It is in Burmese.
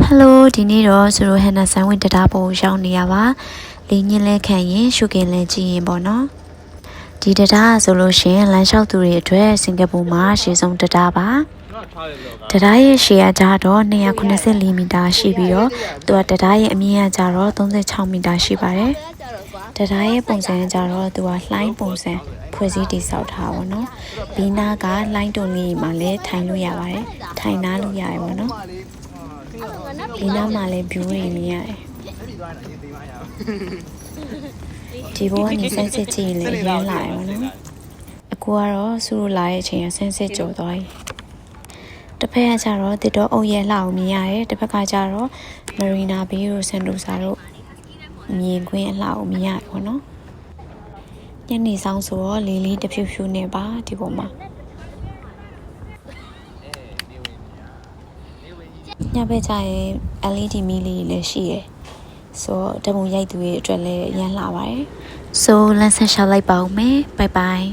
Hello ဒီနေ့တော့ဆိုတော့ဟန်နာဆန်ဝင်တရားပေါ်ရောက်နေရပါလေးညင်းလဲခံရင်ရှုကင်လဲကြည့်ရင်ပေါ့နော်ဒီတရားဆိုလို့ရှင်လမ်းလျှောက်သူတွေအတွက်စင်ကာပူမှာရှေ့ဆုံးတရားပါတရားရဲ့ရှေ့ကကြတော့294မီတာရှိပြီးတော့သူကတရားရဲ့အမြင့်ကကြတော့36မီတာရှိပါတယ်တရားရဲ့ပုံစံကြတော့သူကလှိုင်းပုံစံဖွဲ့စည်းတည်ဆောက်ထားပါတော့ဘီနာကလှိုင်းတုံလေးမှာလည်းထိုင်လို့ရပါတယ်ထိုင်နားလို့ရတယ်ပေါ့နော်ဒီနားမှာလည်း view တွေမြင်ရတယ်ဒီဘောကနေဆန်းစစ်ကြည့်ရင်လည်းရမ်းလာရောနော်အခုကတော့ဆူလိုလာတဲ့အချိန်ကဆန်းစစ်ကြော်သွားပြီတစ်ဖက်ကကျတော့တစ်တော့အုပ်ရဲလှအောင်မြင်ရတယ်တစ်ဖက်ကကျတော့မရီနာဘေးတို့ဆန်တိုဆာတို့မြင်ခွင့်အလှအောင်မြင်ရတယ်ပေါ့နော်ညနေဆောင်ဆိုတော့လေးလေးတဖြူဖြူနဲ့ပါဒီပေါ်မှာညဘက်ကျရင် LED မီးလေးလည်းရှိရယ်ဆိုတော့ဓာတ်ပုံရိုက်သူတွေအတွက်လည်းရမ်းလာပါတယ်ဆိုလမ်းဆက်ရှောက်လိုက်ပါဦးမယ်ဘိုင်ဘိုင်